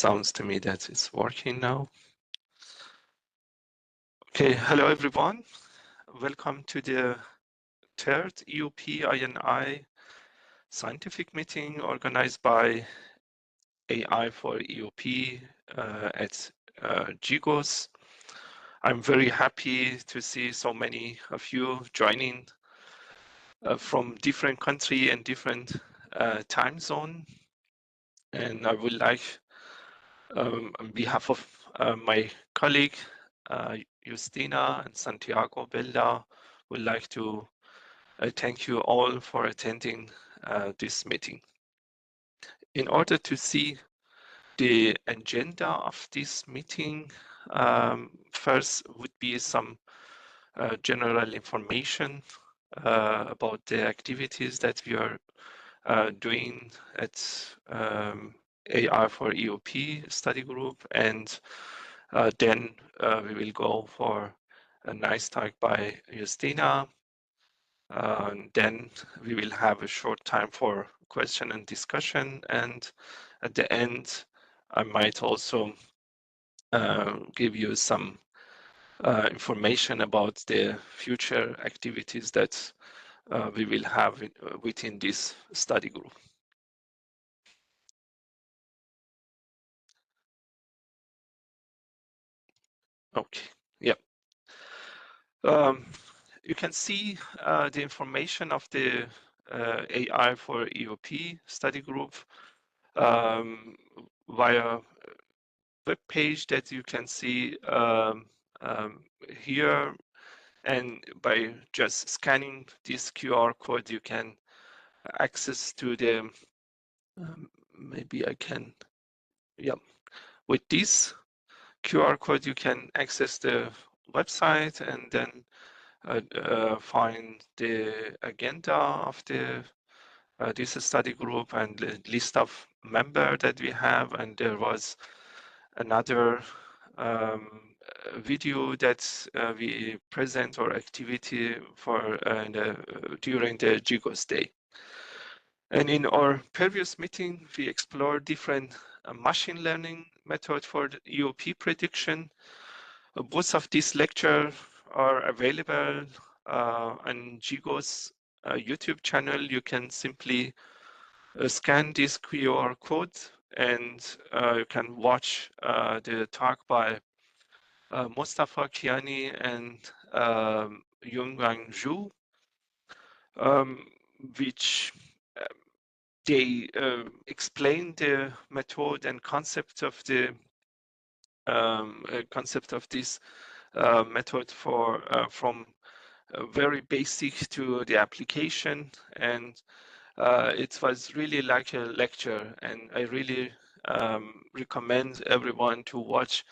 sounds to me that it's working now. Okay, hello everyone. Welcome to the third EOP I&I scientific meeting organized by AI for EOP at GGOS. I'm very happy to see so many of you joining from different country and different time zone. And I would like, on behalf of my colleague, Justina and Santiago Belda, would like to thank you all for attending this meeting. In order to see the agenda of this meeting, first would be some general information about the activities that we are doing at AI for EOP study group, and then we will go for a nice talk by Justina. Then we will have a short time for question and discussion, and at the end I might also give you some information about the future activities that we will have within this study group. Okay, yeah. You can see the information of the AI for EOP study group via web page that you can see here, and by just scanning this QR code you can access to the maybe I can, yeah, with this QR code you can access the website and then find the agenda of the this study group and the list of members that we have. And there was another video that we present our activity for during the GGOS day. And in our previous meeting, we explored different machine learning methods for the EOP prediction. Both of these lectures are available on GGOS YouTube channel. You can simply scan this QR code and you can watch the talk by Mustafa Kiani and Yungang Zhu, which they explain the method and concept of the this method for from very basic to the application, and it was really like a lecture, and I really recommend everyone to watch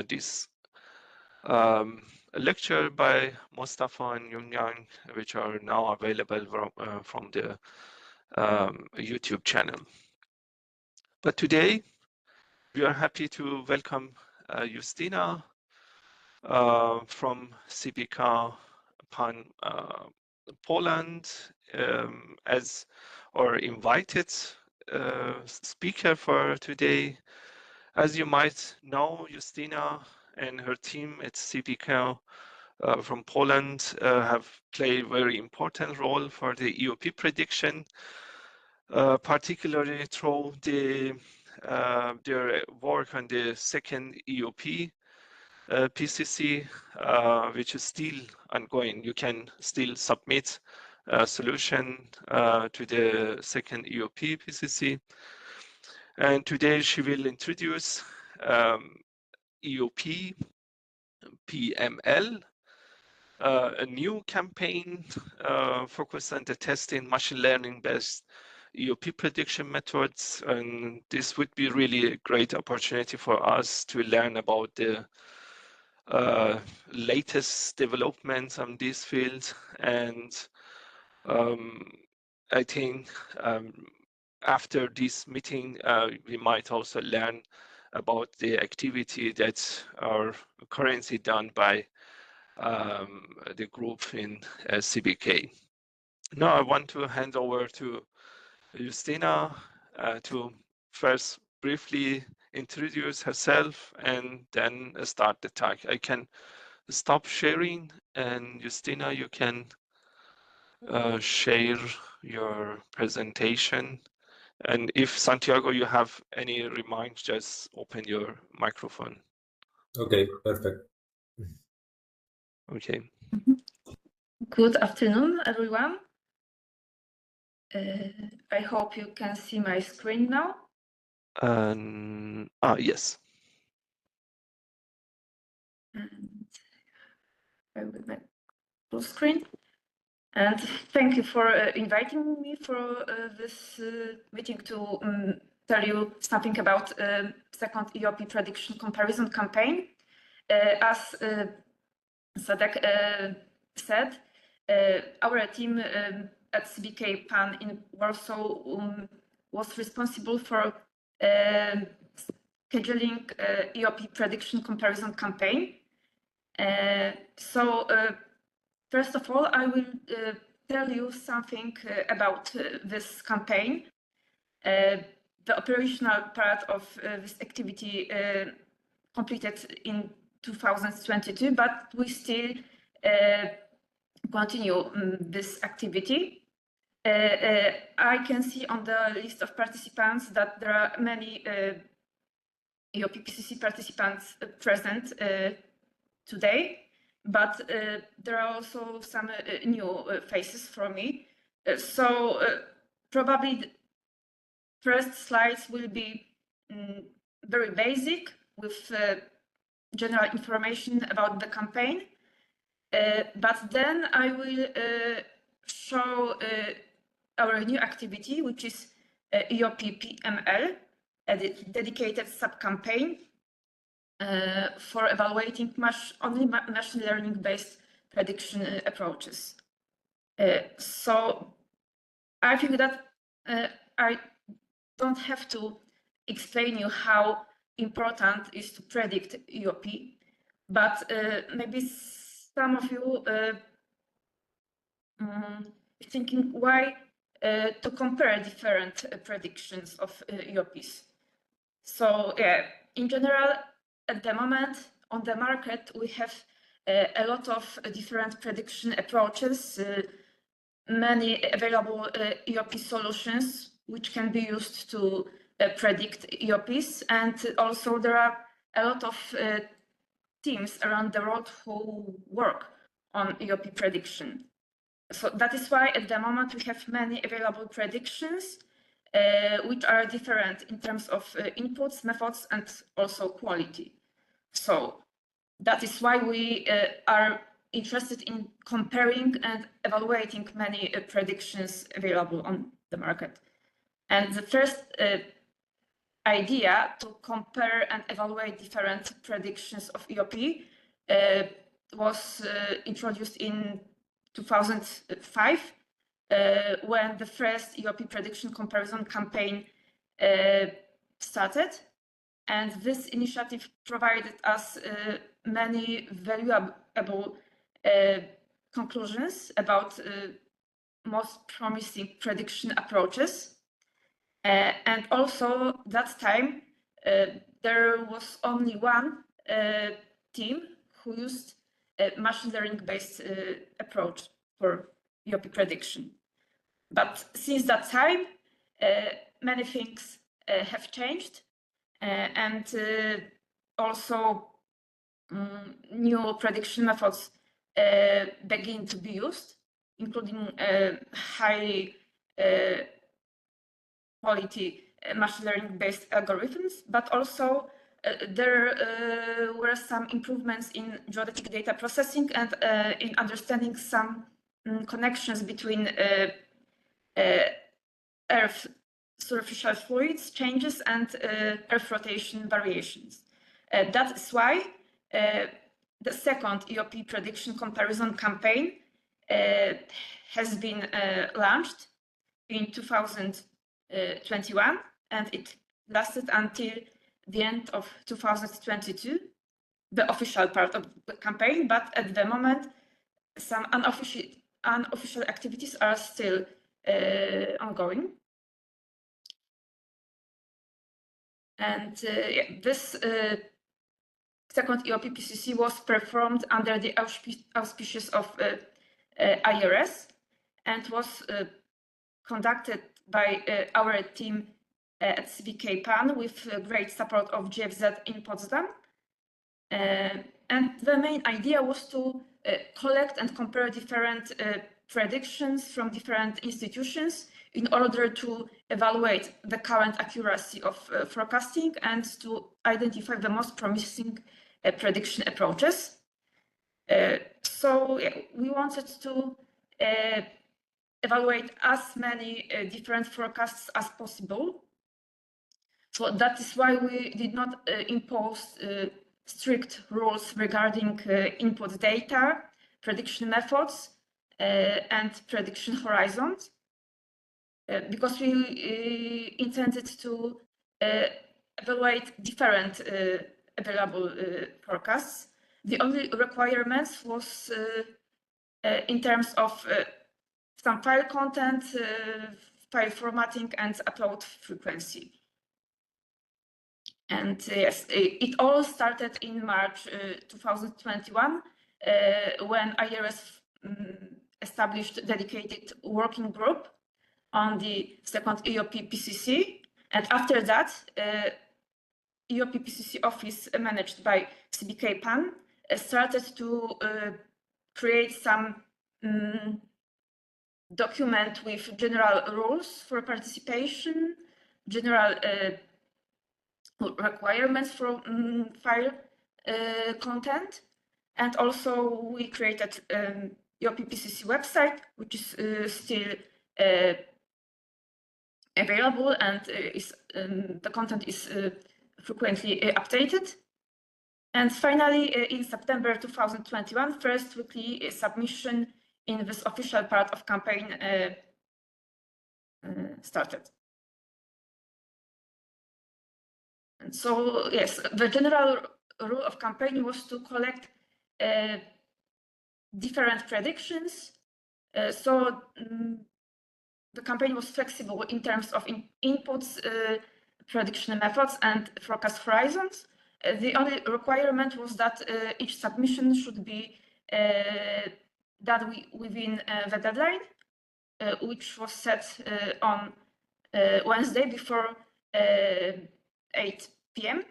this lecture by Mustafa and Yungyang, which are now available from the YouTube channel. But today we are happy to welcome Justina from CBK PAN Poland as our invited speaker for today. As you might know, Justina and her team at CBK from Poland have played a very important role for the EOP prediction, particularly through their work on the second EOP PCC, which is still ongoing. You can still submit a solution to the second EOP PCC. And today she will introduce EOP PML, a new campaign focused on the testing machine learning based EOP prediction methods. And this would be really a great opportunity for us to learn about the latest developments on this field. And I think after this meeting, we might also learn about the activity that are currently done by the group in CBK. Now I want to hand over to Justina to first briefly introduce herself, and then start the talk. I can stop sharing, and Justina, you can share your presentation. And if Santiago, you have any remarks, just open your microphone. Okay, perfect. Okay. Good afternoon, everyone. I hope you can see my screen now. Yes. And I will make full screen. And thank you for inviting me for this meeting to tell you something about second EOP prediction comparison campaign. As Sadek said, our team at CBK PAN in Warsaw was responsible for scheduling EOP prediction comparison campaign. So first of all, I will tell you something about this campaign. The operational part of this activity completed in 2022, but we still continue this activity. I can see on the list of participants that there are many EOP PCC participants present today, but there are also some new faces for me. So probably the first slides will be very basic with general information about the campaign. But then I will show our new activity, which is EOP PML, a dedicated sub-campaign for evaluating only machine learning-based prediction approaches. So I think that I don't have to explain you how important it is to predict EOP, but maybe some of you thinking why to compare different predictions of EOPs. So yeah, in general, at the moment on the market, we have a lot of different prediction approaches, many available EOP solutions which can be used to predict EOPs, and also there are a lot of teams around the world who work on EOP prediction. So that is why at the moment we have many available predictions which are different in terms of inputs, methods, and also quality. So that is why we are interested in comparing and evaluating many predictions available on the market. And the first idea to compare and evaluate different predictions of EOP was introduced in 2005 when the first EOP prediction comparison campaign started. And this initiative provided us many valuable conclusions about most promising prediction approaches. And also that time, there was only one team who used a machine learning-based approach for EOP prediction. But since that time, many things have changed, and also new prediction methods begin to be used, including highly quality machine learning-based algorithms, but also there were some improvements in geodetic data processing and in understanding some connections between Earth superficial fluids changes and Earth rotation variations. That is why the second EOP prediction comparison campaign has been launched in 2021, and it lasted until the end of 2022, the official part of the campaign, but at the moment, some unofficial activities are still ongoing. And this second EOP PCC was performed under the auspices of IERS and was conducted by our team at CBK PAN with great support of GFZ in Potsdam. And the main idea was to collect and compare different predictions from different institutions in order to evaluate the current accuracy of forecasting and to identify the most promising prediction approaches. So we wanted to evaluate as many different forecasts as possible. So that is why we did not impose strict rules regarding input data, prediction methods, and prediction horizons, because we intended to evaluate different available forecasts. The only requirements was in terms of some file content, file formatting, and upload frequency. And yes, it all started in March 2021 when IERS established a dedicated working group on the second EOP PCC. And after that, EOP PCC Office managed by CBK PAN started to create some document with general rules for participation, general requirements for file content, and also we created EOP PCC website, which is still available and the content is frequently updated. And finally, in September 2021, first weekly submission in this official part of campaign started. And so, yes, the general rule of campaign was to collect different predictions. So the campaign was flexible in terms of inputs, prediction methods, and forecast horizons. The only requirement was that each submission should be done within the deadline, which was set on Wednesday before 8 p.m.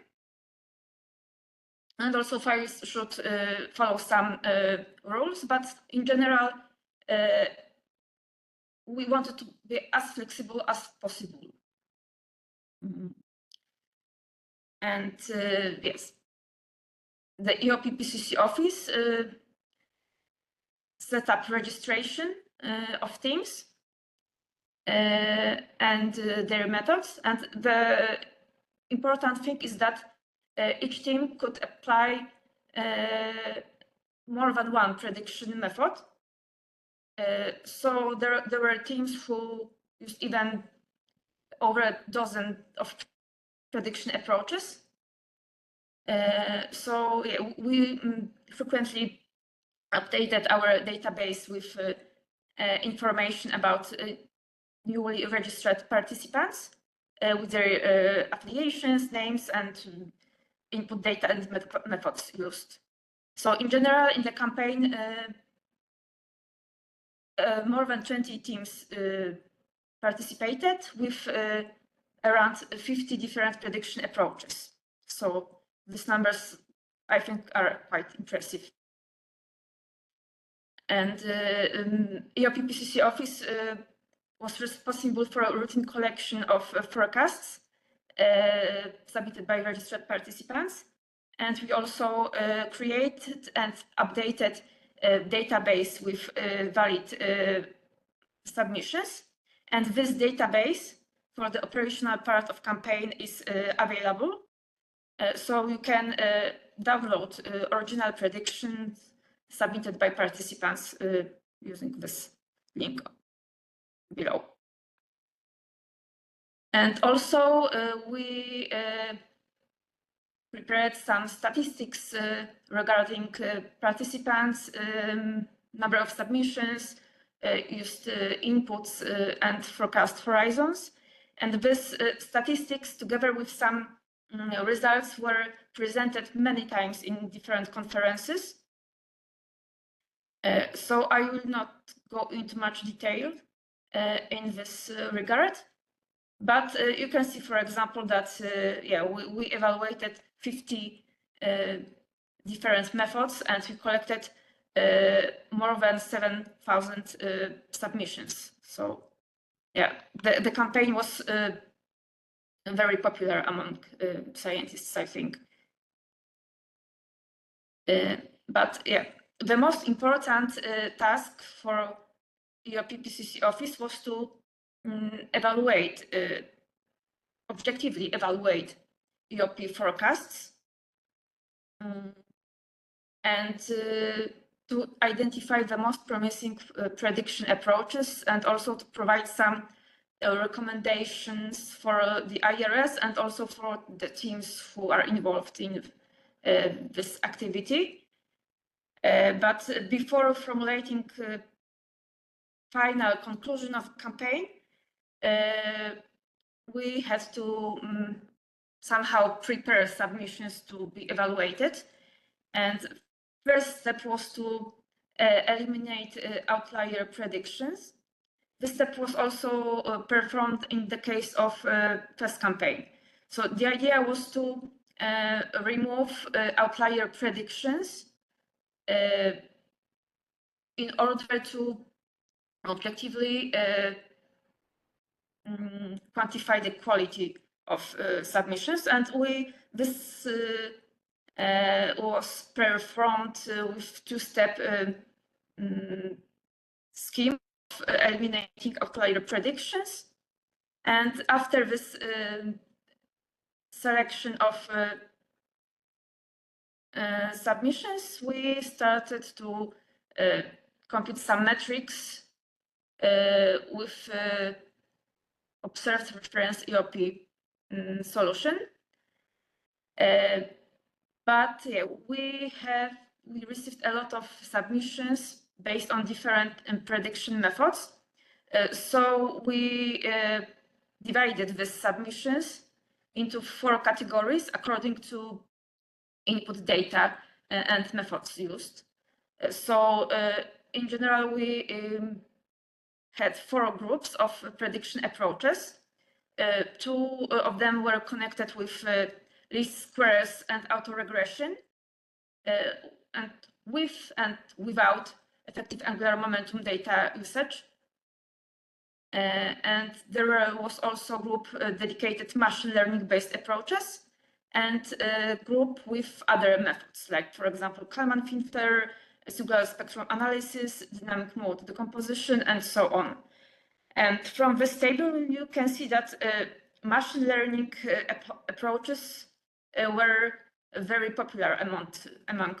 And also files should follow some rules, but in general, we wanted to be as flexible as possible. And yes, the EOP PCC Office set up registration of teams and their methods. And the important thing is that each team could apply more than one prediction method. So there were teams who used even over a dozen of prediction approaches. So yeah, we frequently updated our database with information about newly registered participants with their affiliations, names, and input data and methods used. So in general, in the campaign, more than 20 teams participated with around 50 different prediction approaches. So these numbers, I think, are quite impressive. And EOP PCC Office was responsible for a routine collection of forecasts submitted by registered participants. And we also created and updated a database with valid submissions. And this database for the operational part of campaign is available. So you can download original predictions submitted by participants using this link below. And also we prepared some statistics regarding participants, number of submissions, used inputs and forecast horizons. And this statistics, together with some results were presented many times in different conferences. So I will not go into much detail in this regard, but you can see, for example, that we evaluated 50 different methods, and we collected more than 7,000 submissions. So yeah, the campaign was very popular among scientists, I think. But yeah, the most important task for EOP PCC Office was to objectively evaluate EOP forecasts and to identify the most promising prediction approaches, and also to provide some recommendations for the IERS and also for the teams who are involved in this activity. But before formulating final conclusion of the campaign, we had to somehow prepare submissions to be evaluated. And first step was to eliminate outlier predictions. This step was also performed in the case of test campaign. So the idea was to remove outlier predictions in order to objectively quantify the quality of submissions, and this was performed with two-step scheme of eliminating outlier predictions. And after this selection of submissions, we started to compute some metrics with observed reference EOP solution. But yeah, we received a lot of submissions based on different prediction methods. So we divided these submissions into 4 categories according to input data and methods used. So in general, we had 4 groups of prediction approaches. 2 of them were connected with least squares and autoregression, and with and without effective angular momentum data usage. And there was also a group dedicated machine learning based approaches, and a group with other methods, like, for example, Kalman filter, singular spectrum analysis, dynamic mode decomposition, and so on. And from this table, you can see that machine learning approaches were very popular among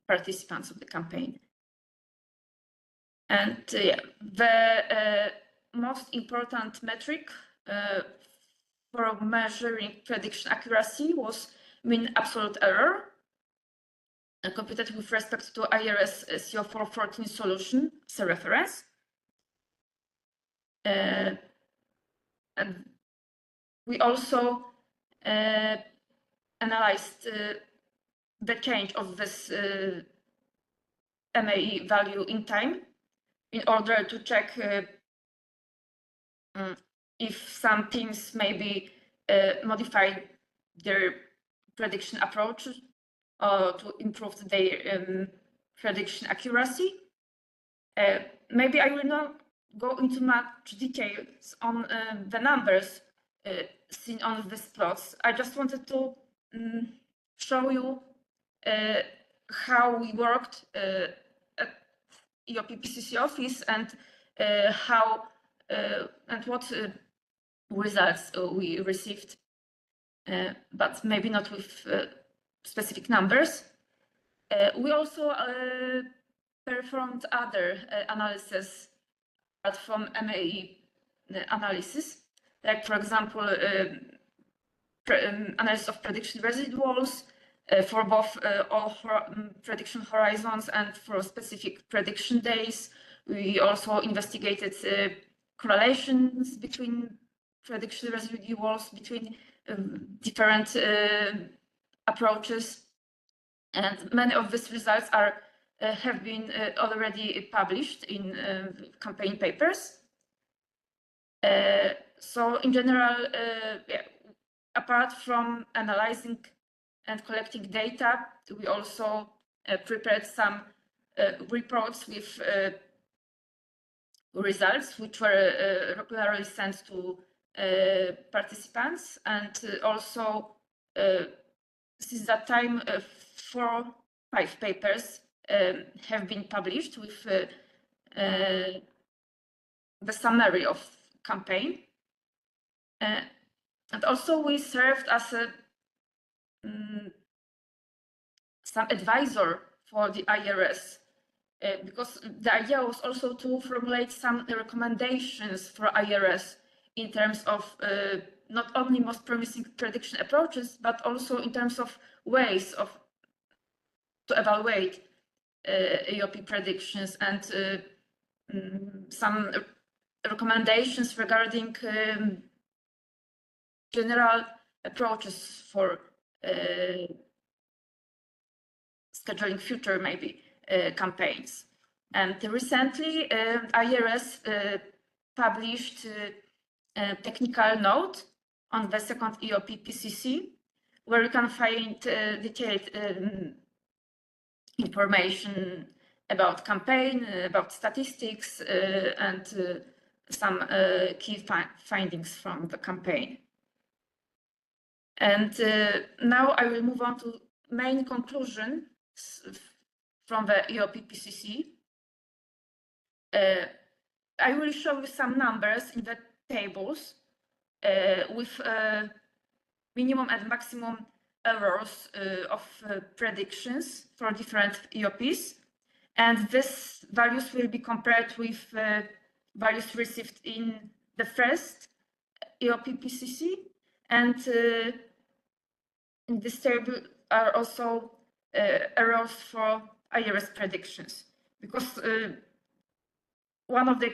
participants of the campaign. And the most important metric for measuring prediction accuracy was mean absolute error, computed with respect to IERS CO414 solution as a reference. And we also analyzed the change of this MAE value in time in order to check if some teams maybe modify their prediction approach to improve their prediction accuracy. Maybe I will not go into much details on the numbers seen on these plots. I just wanted to show you how we worked at EOP PCC Office and how and what results we received, but maybe not with specific numbers. We also performed other analysis apart from MAE analysis, like, for example, analysis of prediction residuals for both all prediction horizons and for specific prediction days. We also investigated correlations between prediction residuals between different approaches, and many of these results have been already published in campaign papers. So in general, apart from analyzing and collecting data, we also prepared some reports with results which were regularly sent to participants, and also since that time 4-5 papers have been published with the summary of campaign, and also we served as some advisor for the IERS, because the idea was also to formulate some recommendations for IERS in terms of not only most promising prediction approaches, but also in terms of ways to evaluate EOP predictions, and some recommendations regarding general approaches for scheduling future maybe campaigns. And recently IERS published a technical note on the second EOP PCC, where you can find detailed information about campaign, about statistics, and some key findings from the campaign. And now I will move on to main conclusions from the EOP PCC. I will show you some numbers in the tables with minimum and maximum errors of predictions for different EOPs, and these values will be compared with values received in the first EOP PCC, and in this table are also errors for IERS predictions, because one of the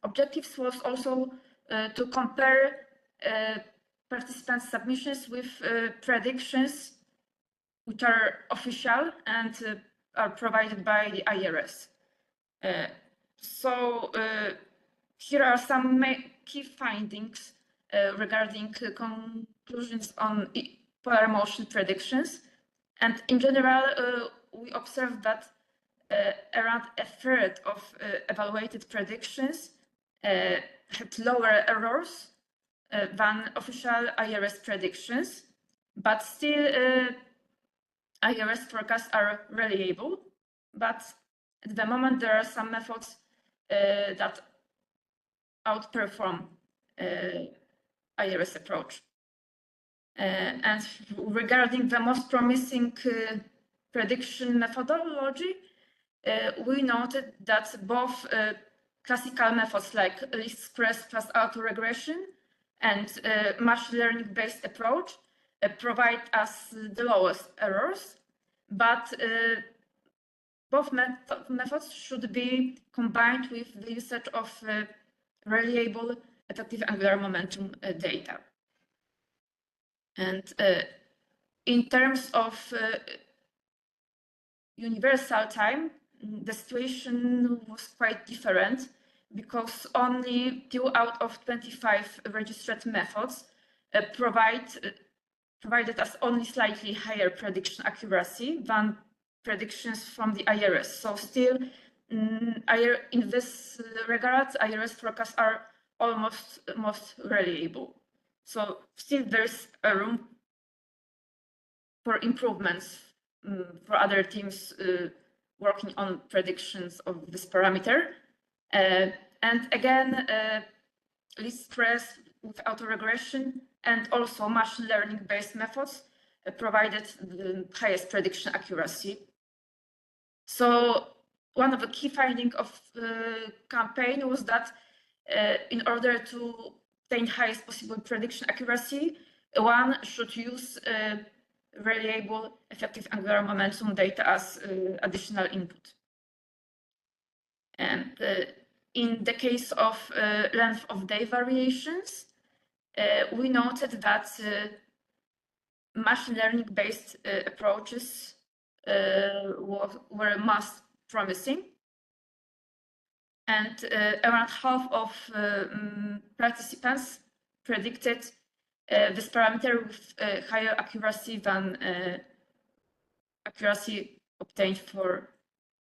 objectives was also to compare participants' submissions with predictions which are official and are provided by the IERS. So here are some key findings regarding conclusions on polar motion predictions. And in general, we observed that around a third of evaluated predictions had lower errors than official IERS predictions, but still IERS forecasts are reliable. But at the moment, there are some methods that outperform IERS approach. And regarding the most promising prediction methodology, we noted that both classical methods like least squares plus autoregression and machine learning based approach provide us the lowest errors, but both methods should be combined with the usage of reliable effective angular momentum data. And in terms of universal time, the situation was quite different, because only 2 out of 25 registered methods provided us only slightly higher prediction accuracy than predictions from the IERS. So still, in this regard, IERS forecasts are almost most reliable. So still there's a room for improvements for other teams working on predictions of this parameter. And again, least squares with autoregression and also machine learning based methods provided the highest prediction accuracy. So one of the key findings of the campaign was that in order to obtain highest possible prediction accuracy, one should use reliable effective angular momentum data as additional input. And in the case of length of day variations, we noted that machine learning-based approaches were most promising. And around half of participants predicted this parameter with higher accuracy than accuracy obtained for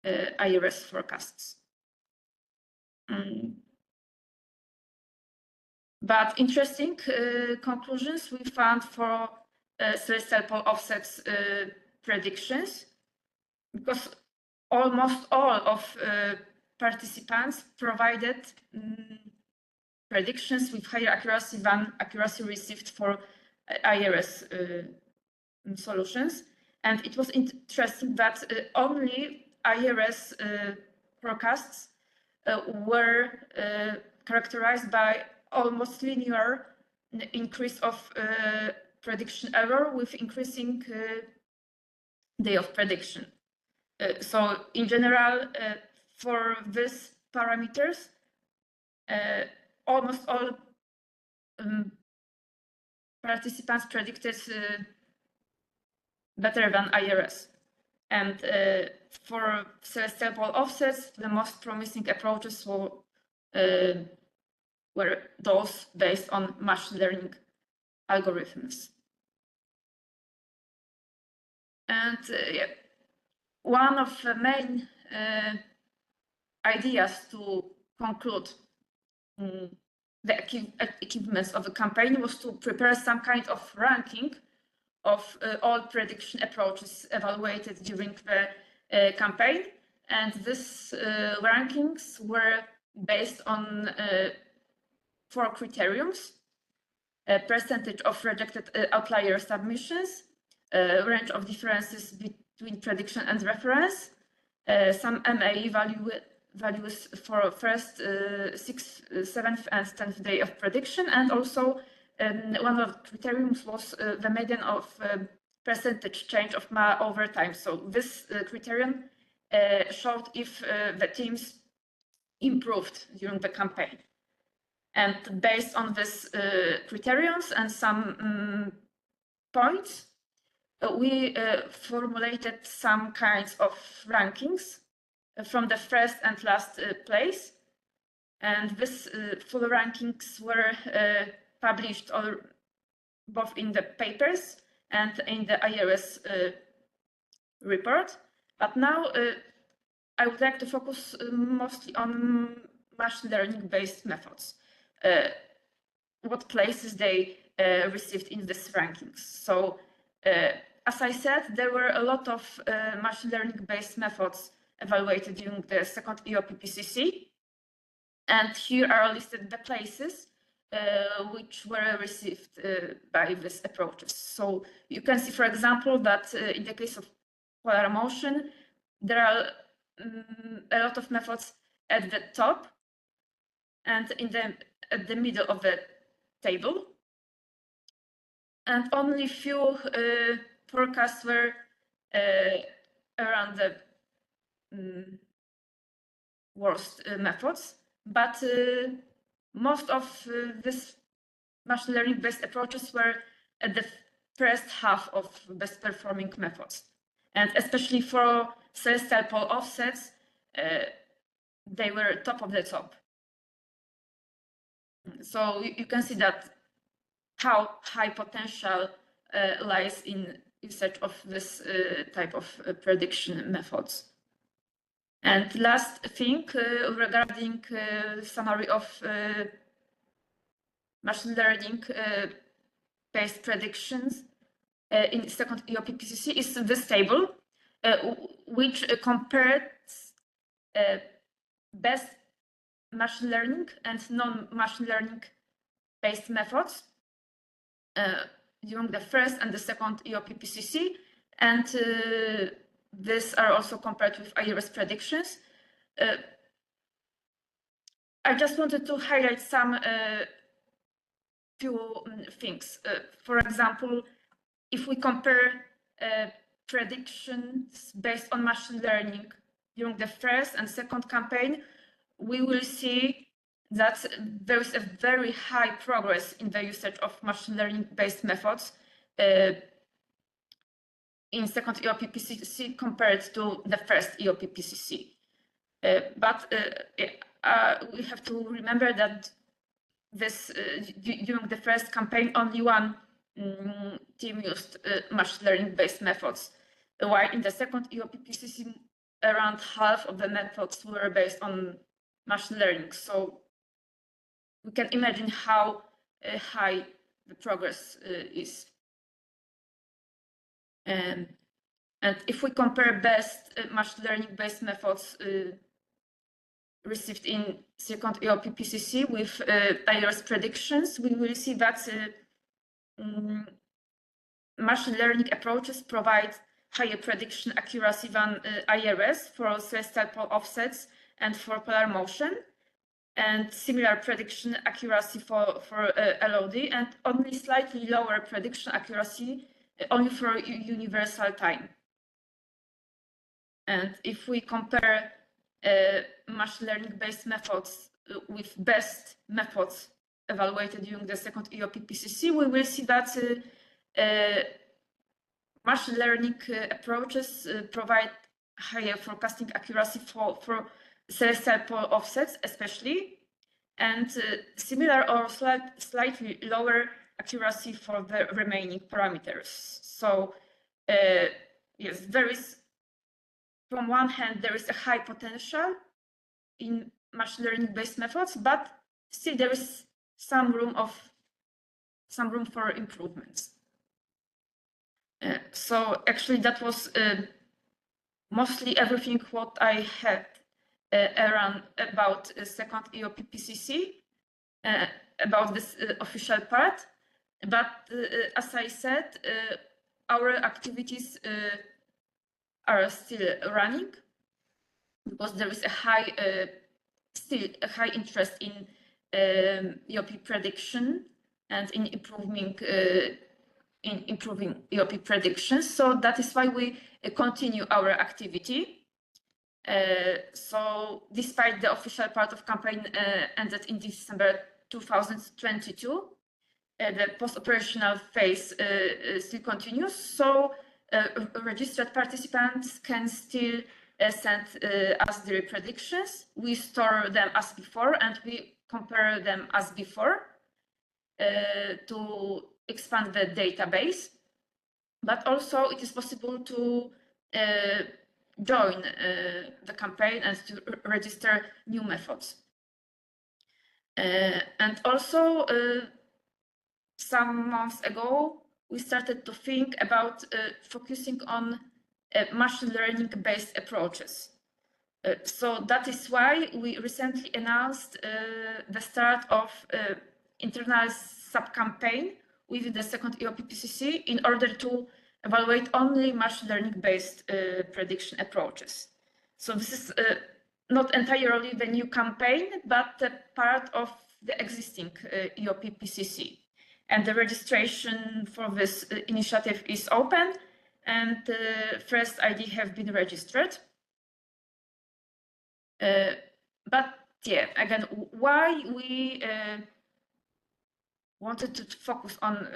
IERS forecasts. But interesting conclusions we found for celestial pole offsets predictions, because almost all of participants provided predictions with higher accuracy than accuracy received for IERS solutions. And it was interesting that only IERS forecasts were characterized by almost linear increase of prediction error with increasing day of prediction. So in general, for these parameters, almost all participants predicted better than IERS. And for celestial pole offsets, the most promising approaches were those based on machine learning algorithms. And one of the main ideas to conclude the achievements of the campaign was to prepare some kind of ranking of all prediction approaches evaluated during the campaign. And these rankings were based on 4 criteriums: percentage of rejected outlier submissions, range of differences between prediction and reference, some MAE values for first, 6th, 7th, and 10th day of prediction, and also one of the criteriums was the median of percentage change of MA over time. So this criterion showed if the teams improved during the campaign. And based on these criterions and some points, we formulated some kinds of rankings from the first and last place. And these full rankings were published both in the papers and in the IERS report. But now I would like to focus mostly on machine learning-based methods. What places they received in these rankings. So, as I said, there were a lot of machine learning-based methods evaluated during the second EOP PCC. And here are listed the places which were received by these approaches. So you can see, for example, that in the case of polar motion, there are a lot of methods at the top and at the middle of the table. And only few forecasts were around the worst methods. But most of these machine learning-based approaches were at the first half of best performing methods. And especially for celestial pole offsets, they were top of the top. So you can see that how high potential lies in usage of this type of prediction methods. And last thing regarding summary of machine learning based predictions in second EOP PCC is this table, which compares best machine learning and non-machine learning based methods during the first and the second EOP PCC, and these are also compared with IERS predictions. I just wanted to highlight some few things. For example, if we compare predictions based on machine learning during the first and second campaign, we will see that there is a very high progress in the usage of machine learning-based methods in second EOP PCC compared to the first EOP PCC. But we have to remember that during the first campaign, only one team used machine learning-based methods, while in the second EOP PCC, around half of the methods were based on machine learning. So we can imagine how high the progress is. And if we compare best machine learning-based methods received in second EOP PCC with IERS predictions, we will see that machine learning approaches provide higher prediction accuracy than IERS for celestial pole offsets and for polar motion, and similar prediction accuracy for LOD, and only slightly lower prediction accuracy only for universal time. And if we compare machine learning-based methods with best methods evaluated during the second EOP PCC, we will see that machine learning approaches provide higher forecasting accuracy for celestial pole offsets especially, and similar or slightly lower accuracy for the remaining parameters. So yes, there is, from one hand, there is a high potential in machine learning-based methods, but still there is some room for improvements. So actually, that was mostly everything what I had around about second EOP PCC, about this official part. But as I said, our activities are still running because there is still a high interest in EOP prediction and in improving EOP predictions. So that is why we continue our activity. So despite the official part of campaign ended in December 2022, the post-operational phase still continues. So registered participants can still send us their predictions. We store them as before and we compare them as before to expand the database. But also it is possible to join the campaign and to register new methods. And also some months ago, we started to think about focusing on machine learning-based approaches. So that is why we recently announced the start of internal sub-campaign within the second EOP PCC in order to evaluate only machine learning-based prediction approaches. So this is not entirely the new campaign, but part of the existing EOP PCC. And the registration for this initiative is open, and first ID have been registered. But yeah, again, why we wanted to focus on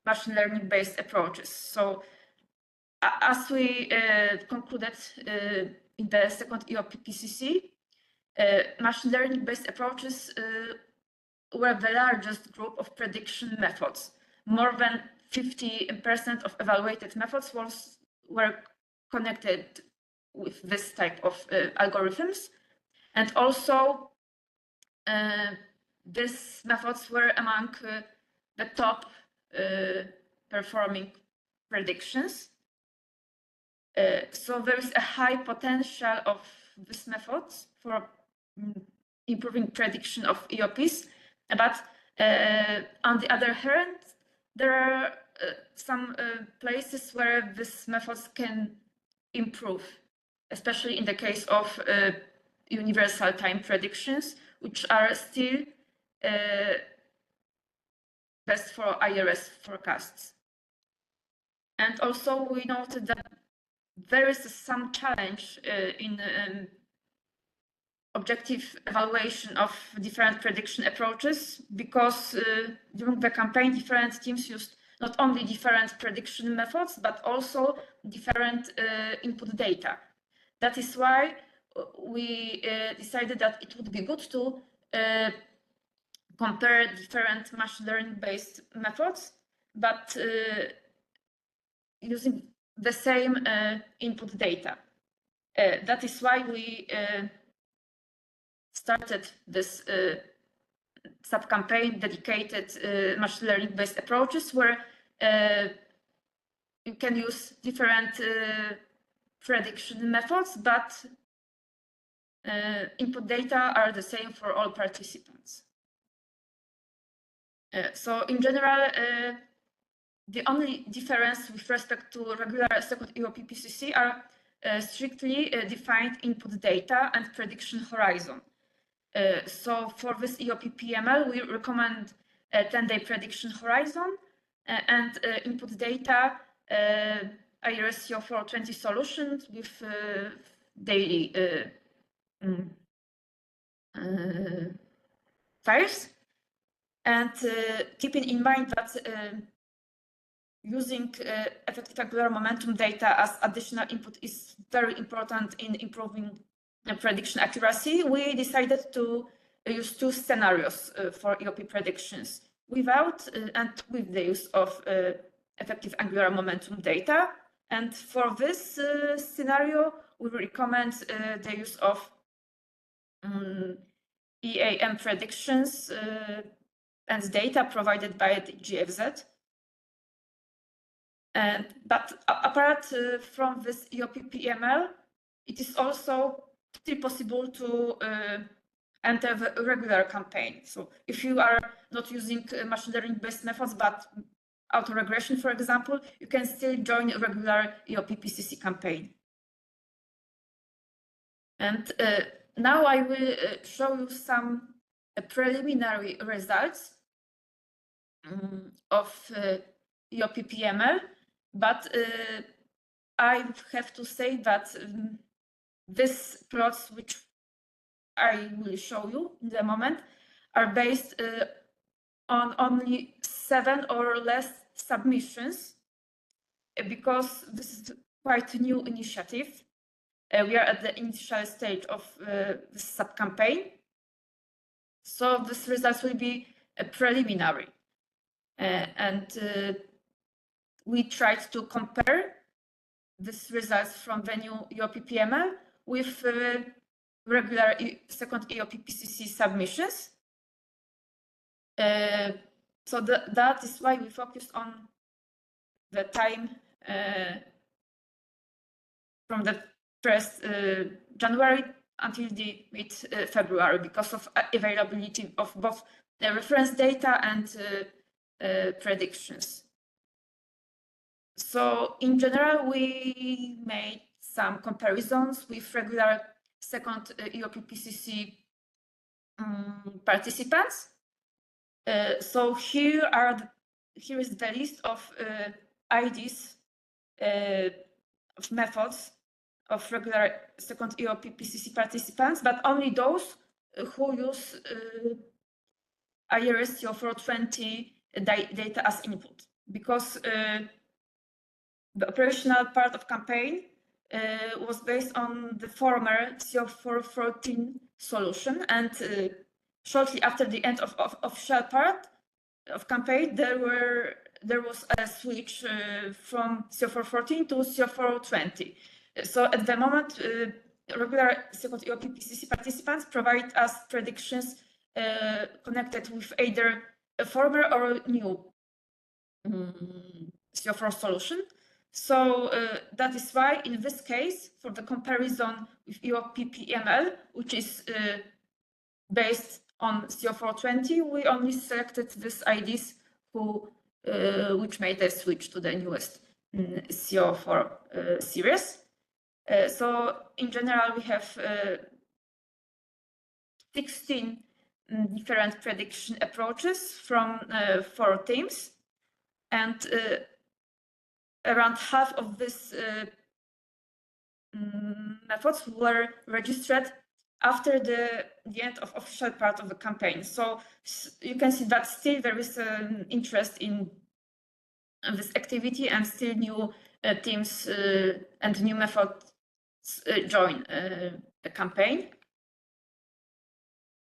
machine learning-based approaches. So as we concluded in the second EOP PCC, machine learning-based approaches were the largest group of prediction methods. More than 50% of evaluated methods were connected with this type of algorithms. And also, these methods were among the top performing predictions. So there is a high potential of these methods for improving prediction of EOPs. But on the other hand, there are some places where these methods can improve, especially in the case of universal time predictions, which are still best for IERS forecasts. And also we noted that there is some challenge in objective evaluation of different prediction approaches, because during the campaign, different teams used not only different prediction methods, but also different input data. That is why we decided that it would be good to compare different machine learning-based methods, but using the same input data. That is why we started this sub-campaign dedicated machine learning-based approaches, where you can use different prediction methods, but input data are the same for all participants. So in general, the only difference with respect to regular second EOP PCC are strictly defined input data and prediction horizon. So for this EOP PML, we recommend a 10-day prediction horizon and input data IERS CO420 solutions with daily files. And keeping in mind that using effective angular momentum data as additional input is very important in improving prediction accuracy, we decided to use two scenarios for EOP predictions, without and with the use of effective angular momentum data. And for this scenario, we recommend the use of EAM predictions and data provided by the GFZ. But apart from this EOP PML, it is also still possible to enter the regular campaign. So if you are not using machine learning-based methods, but autoregression, for example, you can still join a regular EOP PCC campaign. And now I will show you some preliminary results of EOP PML, but I have to say that these plots, which I will show you in a moment, are based on only 7 or less submissions, because this is quite a new initiative. We are at the initial stage of this sub-campaign. So these results will be preliminary. And we tried to compare these results from the new EOP PML with regular second EOP PCC submissions. So that is why we focused on the time from the 1st January until the mid-February, because of availability of both the reference data and predictions. So in general, we made some comparisons with regular second EOP PCC participants. So here is the list of IDs of methods of regular second EOP PCC participants, but only those who use IERS CO420 data as input, because the operational part of campaign was based on the former CO414 solution, and shortly after the end of official part of campaign, there was a switch from CO414 to CO420. So at the moment, regular second EOP PCC participants provide us predictions connected with either a former or a new CO4 solution. So that is why in this case, for the comparison with EOP PML, which is based on CO420, we only selected these IDs which made a switch to the newest CO4 series. So in general, we have 16 different prediction approaches from 4 teams, and around half of these methods were registered after the end of official part of the campaign. So you can see that still there is an interest in this activity, and still new teams and new methods join the campaign.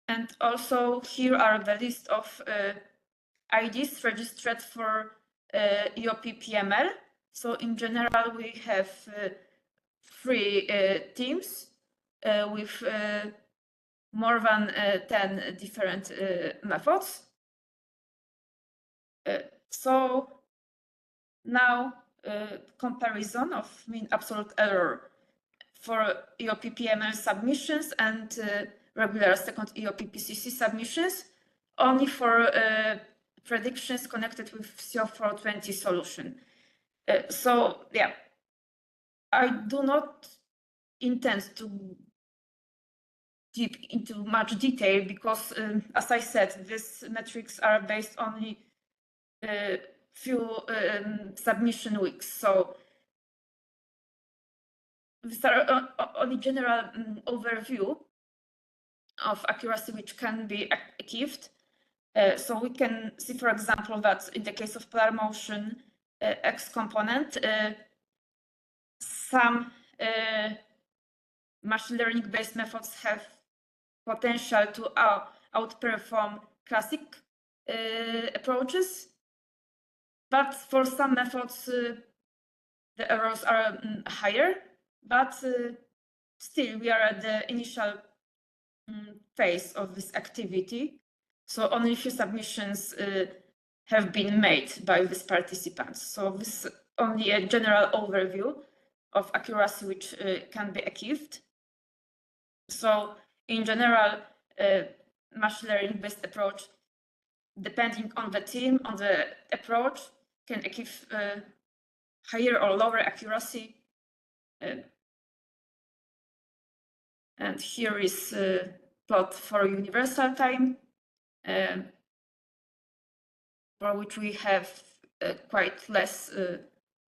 And also here are the list of IDs registered for EOP PML. So in general, we have 3 teams with more than 10 different methods. So now comparison of mean absolute error for EOP PML submissions and regular second EOP PCC submissions, only for predictions connected with CO420 solution. So yeah, I do not intend to deep into much detail because, as I said, these metrics are based only few submission weeks. So these are only general overview of accuracy which can be achieved. So we can see, for example, that in the case of polar motion X component, some machine learning based methods have potential to outperform classic approaches. But for some methods, the errors are higher, but still we are at the initial phase of this activity. So only a few submissions have been made by these participants. So this is only a general overview of accuracy which can be achieved. So in general, machine learning based approach, depending on the team, on the approach, can achieve higher or lower accuracy. And here is a plot for universal time, for which we have quite less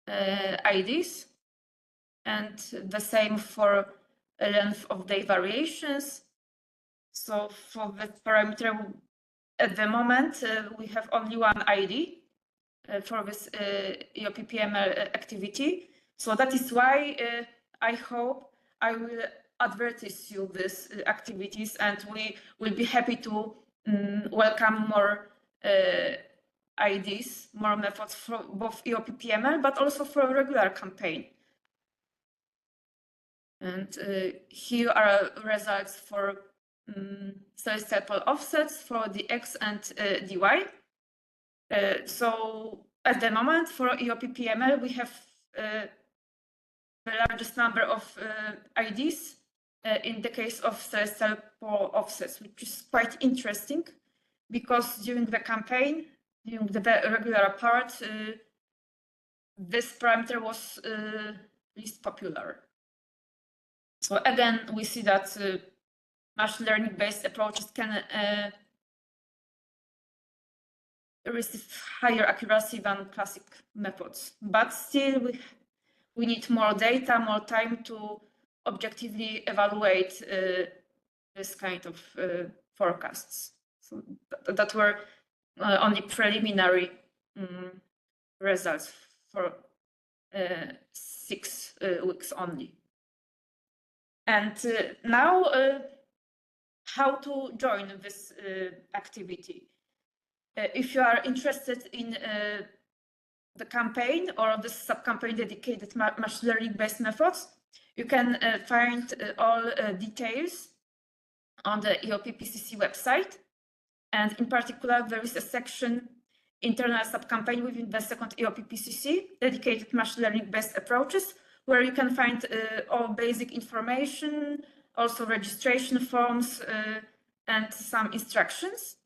IDs, and the same for length of day variations. So for the parameter at the moment, we have only one ID for this EOP PML activity. So that is why I hope I will advertise you these activities, and we will be happy to welcome more IDs, more methods for both EOP PML, but also for a regular campaign. And here are results for celestial offsets for the X and DY. So at the moment for EOP PML, we have the largest number of IDs in the case of celestial pole offsets, which is quite interesting because during the campaign, during the regular part, this parameter was least popular. So again, we see that machine learning based approaches can receive higher accuracy than classic methods, but still we need more data, more time to objectively evaluate this kind of forecasts. So that were only preliminary results for 6 weeks only. And now, how to join this activity? If you are interested in the campaign or the sub-campaign dedicated machine learning-based methods, you can find all details on the EOP PCC website. And in particular, there is a section, internal sub-campaign within the second EOP PCC, dedicated machine learning-based approaches, where you can find all basic information, also registration forms and some instructions.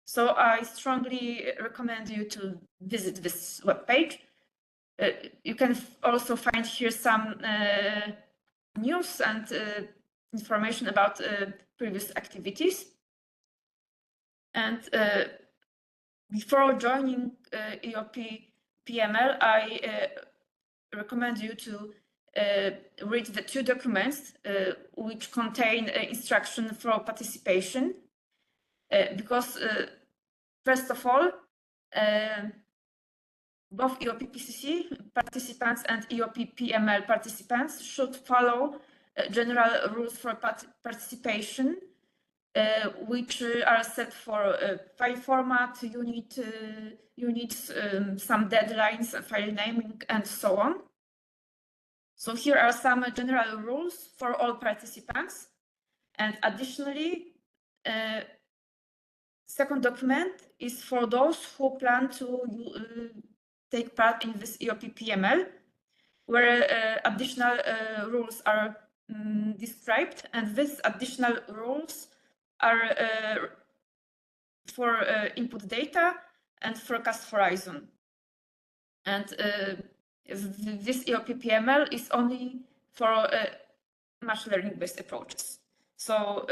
So I strongly recommend you to visit this webpage. You can also find here some news and information about previous activities. And before joining EOP PML, I recommend you to read the two documents which contain instruction for participation, because first of all, both EOP PCC participants and EOP PML participants should follow general rules for participation, which are set for file format, units, some deadlines, file naming, and so on. So here are some general rules for all participants. And additionally, second document is for those who plan to take part in this EOP PML, where additional rules are described, and these additional rules are for input data and forecast horizon. And this EOP PML is only for machine learning-based approaches. So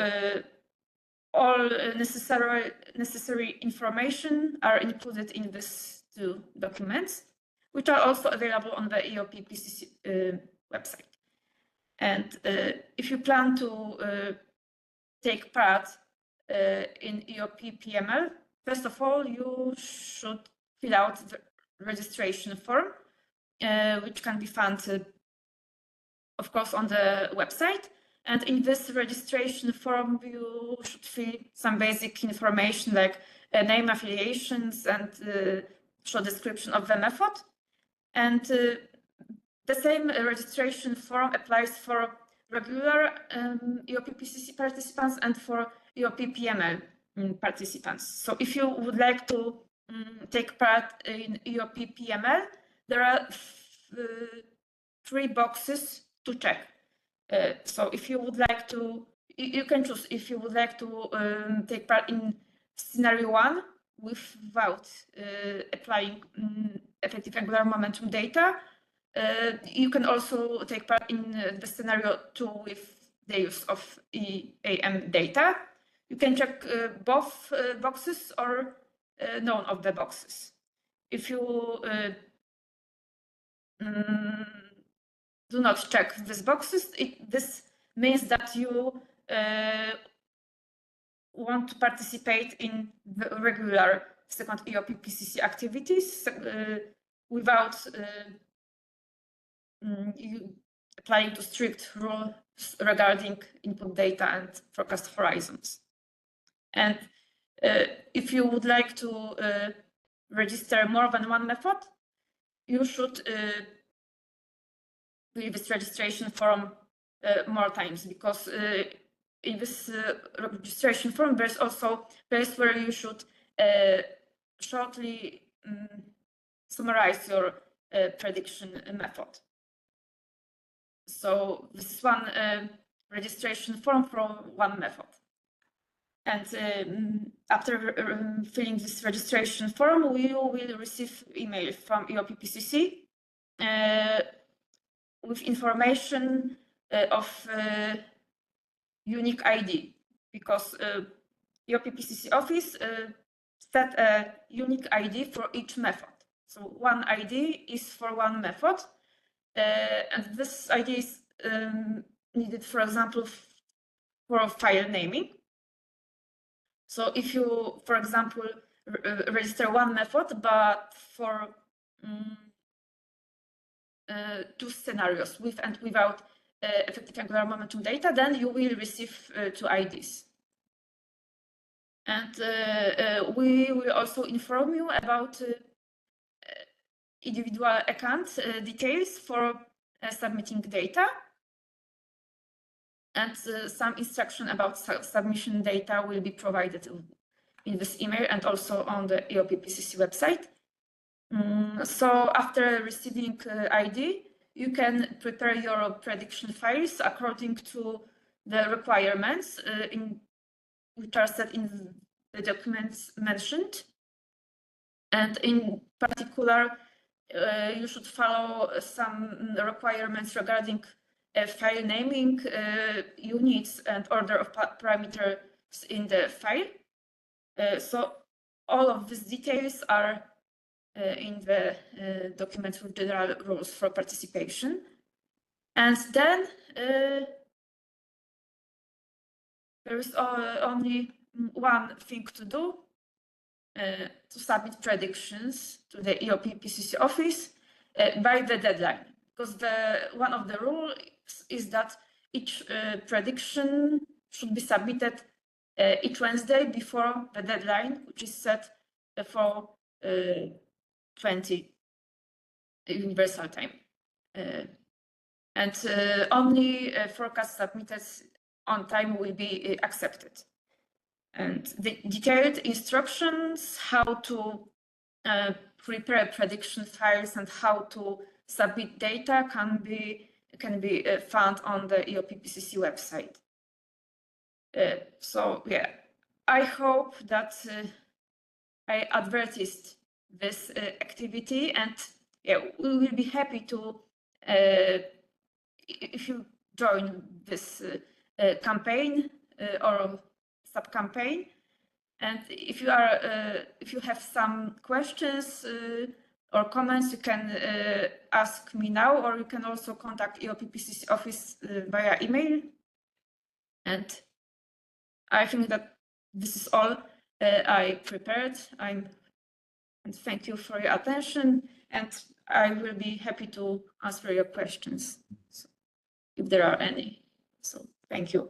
all necessary information are included in these two documents, which are also available on the EOP PCC website. And if you plan to take part in EOP PML, first of all, you should fill out the registration form, which can be found, of course, on the website. And in this registration form, you should fill some basic information like name, affiliations, and short description of the method. And the same registration form applies for regular EOP PCC participants and for EOP PML participants. So if you would like to take part in EOP PML, there are 3 boxes to check. So if you would like to, you can choose if you would like to take part in scenario 1 without applying effective angular momentum data. You can also take part in the scenario 2 with the use of EAM data. You can check both boxes or none of the boxes. If you do not check these boxes, this means that you want to participate in the regular second EOP PCC activities without applying to strict rules regarding input data and forecast horizons. And if you would like to register more than one method, you should fill this registration form more times, because in this registration form, there's also a place where you should shortly summarize your prediction method. So this is one registration form for one method. And after filling this registration form, we will receive email from EOP PCC with information of unique ID, because EOP PCC Office set a unique ID for each method. So one ID is for one method, and this ID is needed, for example, for file naming. So if you, for example, register one method, but for 2 scenarios, with and without effective angular momentum data, then you will receive 2 IDs. And we will also inform you about individual account details for submitting data, and some instruction about submission data will be provided in this email and also on the EOP PCC website. So after receiving ID, you can prepare your prediction files according to the requirements which are set in the documents mentioned. And in particular, you should follow some requirements regarding file naming, units, and order of parameters in the file. So all of these details are in the documents with general rules for participation. And then there is only one thing to do, to submit predictions to the EOP PCC Office by the deadline. Because one of the rules is that each prediction should be submitted each Wednesday before the deadline, which is set for 20 Universal Time. And only forecasts submitted on time will be accepted. And the detailed instructions how to prepare prediction files and how to submit data can be found on the EOP PCC website. So yeah, I hope that I advertised this activity, and yeah, we will be happy to if you join this campaign or sub-campaign. And if you have some questions or comments, you can ask me now, or you can also contact EOP PCC Office via email. And I think that this is all I prepared. And thank you for your attention, and I will be happy to answer your questions, so, if there are any. So thank you.